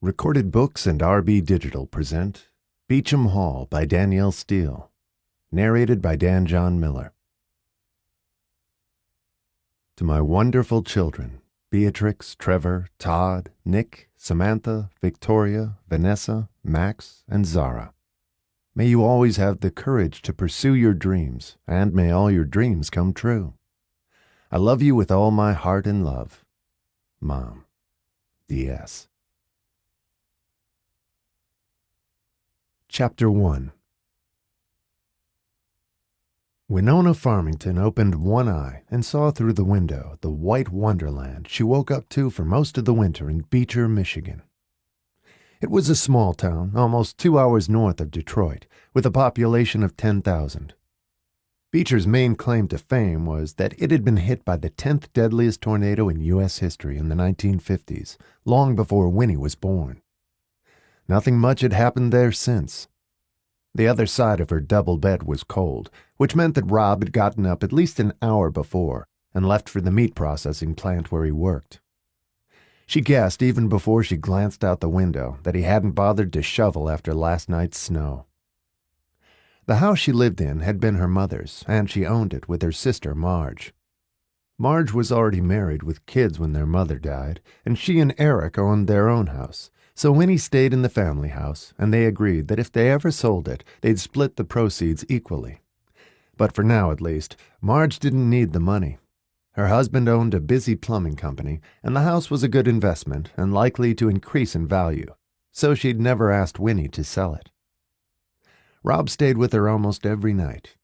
Recorded Books and RB Digital present Beauchamp Hall by Danielle Steele. Narrated by Dan John Miller. To my wonderful children, Beatrix, Trevor, Todd, Nick, Samantha, Victoria, Vanessa, Max, and Zara. May you always have the courage to pursue your dreams, and may all your dreams come true. I love you with all my heart and love. Mom. D.S. Chapter 1. Winona Farmington opened one eye and saw through the window the white wonderland she woke up to for most of the winter in Beecher, Michigan. It was a small town, almost 2 hours north of Detroit, with a population of 10,000. Beecher's main claim to fame was that it had been hit by the 10th deadliest tornado in U.S. history in the 1950s, long before Winnie was born. Nothing much had happened there since. The other side of her double bed was cold, which meant that Rob had gotten up at least an hour before and left for the meat processing plant where he worked. She guessed even before she glanced out the window that he hadn't bothered to shovel after last night's snow. The house she lived in had been her mother's, and she owned it with her sister Marge. Marge was already married with kids when their mother died, and she and Eric owned their own house. So Winnie stayed in the family house, and they agreed that if they ever sold it, they'd split the proceeds equally. But for now, at least, Marge didn't need the money. Her husband owned a busy plumbing company, and the house was a good investment and likely to increase in value, so she'd never asked Winnie to sell it. Rob stayed with her almost every night.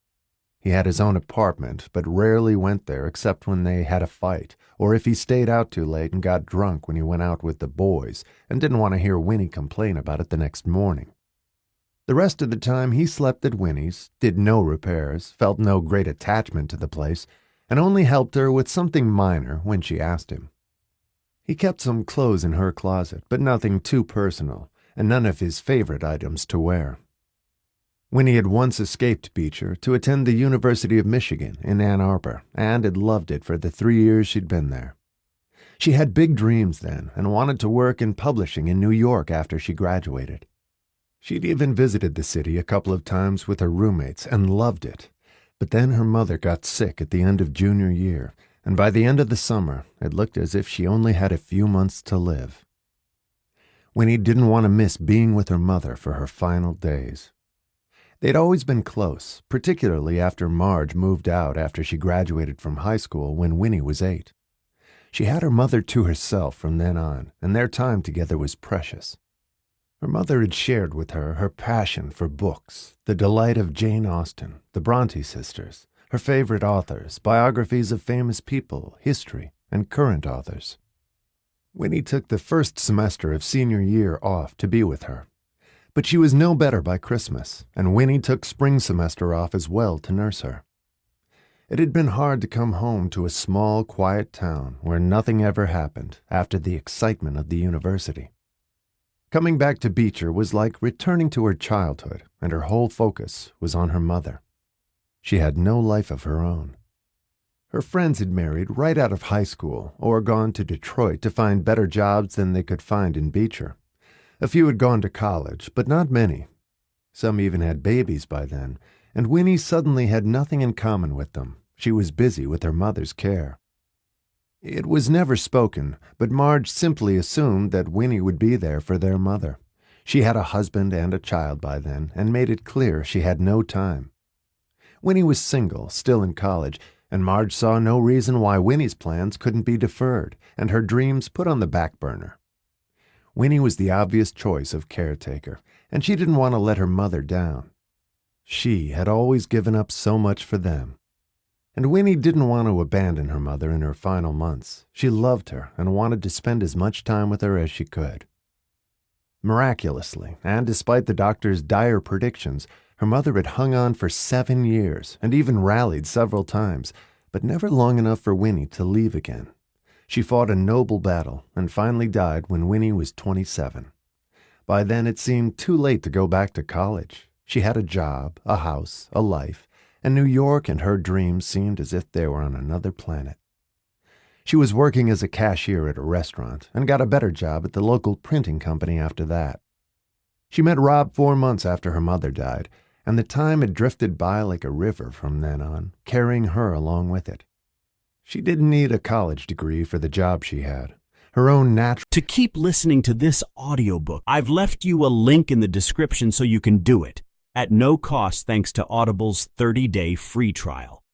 He had his own apartment, but rarely went there except when they had a fight, or if he stayed out too late and got drunk when he went out with the boys and didn't want to hear Winnie complain about it the next morning. The rest of the time he slept at Winnie's, did no repairs, felt no great attachment to the place, and only helped her with something minor when she asked him. He kept some clothes in her closet, but nothing too personal, and none of his favorite items to wear. Winnie had once escaped Beecher to attend the University of Michigan in Ann Arbor, and had loved it for the 3 years she'd been there. She had big dreams then, and wanted to work in publishing in New York after she graduated. She'd even visited the city a couple of times with her roommates and loved it. But then her mother got sick at the end of junior year, and by the end of the summer, it looked as if she only had a few months to live. Winnie didn't want to miss being with her mother for her final days. They'd always been close, particularly after Marge moved out after she graduated from high school when Winnie was 8. She had her mother to herself from then on, and their time together was precious. Her mother had shared with her her passion for books, the delight of Jane Austen, the Bronte sisters, her favorite authors, biographies of famous people, history, and current authors. Winnie took the first semester of senior year off to be with her. But she was no better by Christmas, and Winnie took spring semester off as well to nurse her. It had been hard to come home to a small, quiet town where nothing ever happened after the excitement of the university. Coming back to Beecher was like returning to her childhood, and her whole focus was on her mother. She had no life of her own. Her friends had married right out of high school or gone to Detroit to find better jobs than they could find in Beecher. A few had gone to college, but not many. Some even had babies by then, and Winnie suddenly had nothing in common with them. She was busy with her mother's care. It was never spoken, but Marge simply assumed that Winnie would be there for their mother. She had a husband and a child by then, and made it clear she had no time. Winnie was single, still in college, and Marge saw no reason why Winnie's plans couldn't be deferred, and her dreams put on the back burner. Winnie was the obvious choice of caretaker, and she didn't want to let her mother down. She had always given up so much for them. And Winnie didn't want to abandon her mother in her final months. She loved her and wanted to spend as much time with her as she could. Miraculously, and despite the doctor's dire predictions, her mother had hung on for 7 years and even rallied several times, but never long enough for Winnie to leave again. She fought a noble battle and finally died when Winnie was 27. By then it seemed too late to go back to college. She had a job, a house, a life, and New York and her dreams seemed as if they were on another planet. She was working as a cashier at a restaurant and got a better job at the local printing company after that. She met Rob 4 months after her mother died, and the time had drifted by like a river from then on, carrying her along with it. She didn't need a college degree for the job she had. Her own natural... To keep listening to this audiobook, I've left you a link in the description so you can do it, at no cost thanks to Audible's 30-day free trial.